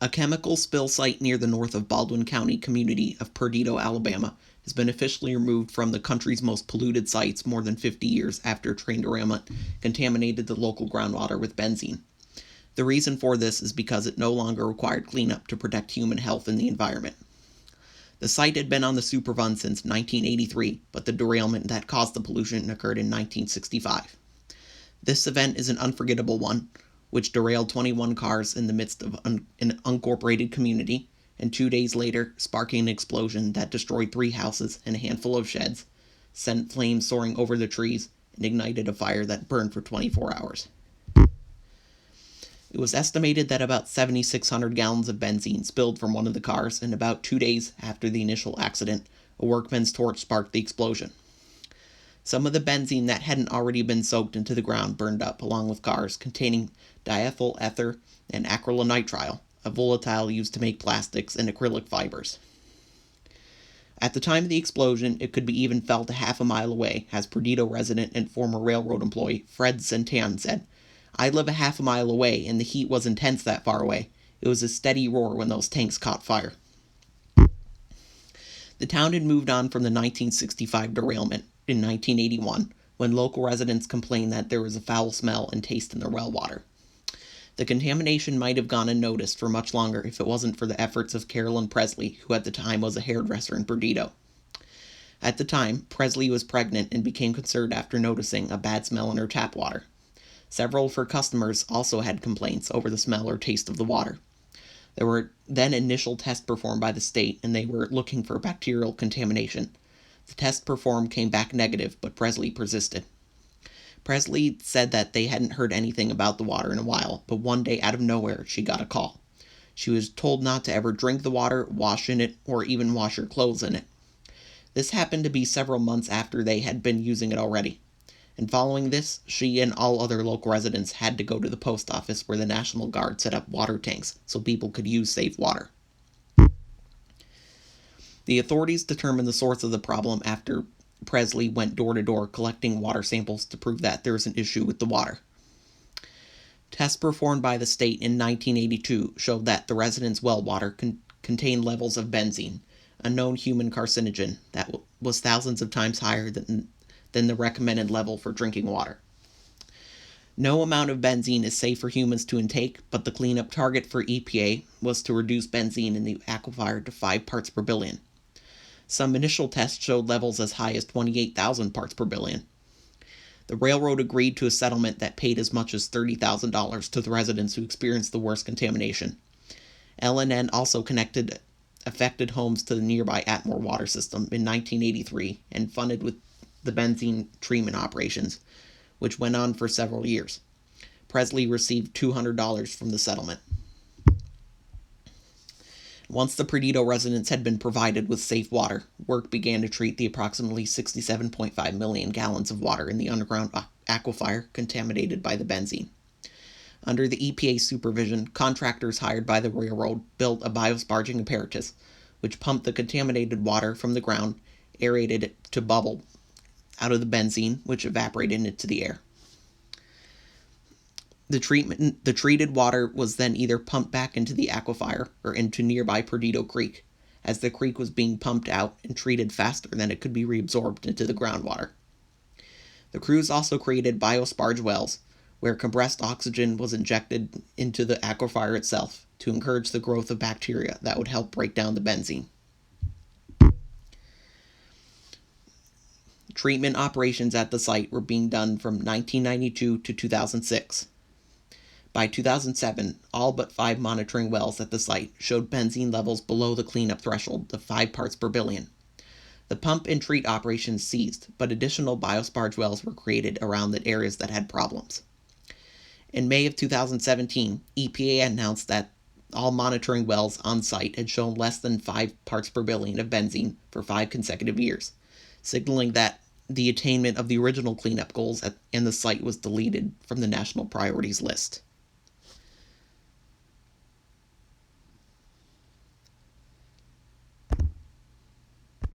A chemical spill site near the north of Baldwin County community of Perdido, Alabama, has been officially removed from the country's most polluted sites more than 50 years after a train derailment contaminated the local groundwater with benzene. The reason for this is because it no longer required cleanup to protect human health and the environment. The site had been on the Superfund since 1983, but the derailment that caused the pollution occurred in 1965. This event is an unforgettable one, which derailed 21 cars in the midst of an unincorporated community, and 2 days later, sparking an explosion that destroyed 3 houses and a handful of sheds, sent flames soaring over the trees, and ignited a fire that burned for 24 hours. It was estimated that about 7,600 gallons of benzene spilled from one of the cars, and about 2 days after the initial accident, a workman's torch sparked the explosion. Some of the benzene that hadn't already been soaked into the ground burned up, along with cars containing diethyl ether and acrylonitrile, a volatile used to make plastics and acrylic fibers. At the time of the explosion, it could be even felt a half a mile away, as Perdido resident and former railroad employee Fred Santan said, "I live a half a mile away, and the heat was intense that far away. It was a steady roar when those tanks caught fire." The town had moved on from the 1965 derailment in 1981, when local residents complained that there was a foul smell and taste in their well water. The contamination might have gone unnoticed for much longer if it wasn't for the efforts of Carolyn Presley, who at the time was a hairdresser in Perdido. At the time, Presley was pregnant and became concerned after noticing a bad smell in her tap water. Several of her customers also had complaints over the smell or taste of the water. There were then initial tests performed by the state, and they were looking for bacterial contamination. The test performed came back negative, but Presley persisted. Presley said that they hadn't heard anything about the water in a while, but one day out of nowhere she got a call. She was told not to ever drink the water, wash in it, or even wash her clothes in it. This happened to be several months after they had been using it already. And following this, she and all other local residents had to go to the post office where the National Guard set up water tanks so people could use safe water. The authorities determined the source of the problem after Presley went door to door collecting water samples to prove that there was an issue with the water. Tests performed by the state in 1982 showed that the residents' well water contained levels of benzene, a known human carcinogen that was thousands of times higher than the recommended level for drinking water. No amount of benzene is safe for humans to intake, but the cleanup target for EPA was to reduce benzene in the aquifer to 5 parts per billion. Some initial tests showed levels as high as 28,000 parts per billion. The railroad agreed to a settlement that paid as much as $30,000 to the residents who experienced the worst contamination. L&N also connected affected homes to the nearby Atmore water system in 1983 and funded with the benzene treatment operations, which went on for several years. Presley received $200 from the settlement. Once the Perdido residents had been provided with safe water, work began to treat the approximately 67.5 million gallons of water in the underground aquifer contaminated by the benzene. Under the EPA supervision, contractors hired by the railroad built a biosparging apparatus, which pumped the contaminated water from the ground, aerated it to bubble out of the benzene, which evaporated into the air. The treated water was then either pumped back into the aquifer or into nearby Perdido Creek, as the creek was being pumped out and treated faster than it could be reabsorbed into the groundwater. The crews also created biosparge wells, where compressed oxygen was injected into the aquifer itself to encourage the growth of bacteria that would help break down the benzene. Treatment operations at the site were being done from 1992 to 2006. By 2007, all but 5 monitoring wells at the site showed benzene levels below the cleanup threshold of 5 parts per billion. The pump and treat operations ceased, but additional biosparge wells were created around the areas that had problems. In May of 2017, EPA announced that all monitoring wells on site had shown less than 5 parts per billion of benzene for 5 consecutive years, signaling that the attainment of the original cleanup goals and the site was deleted from the national priorities list.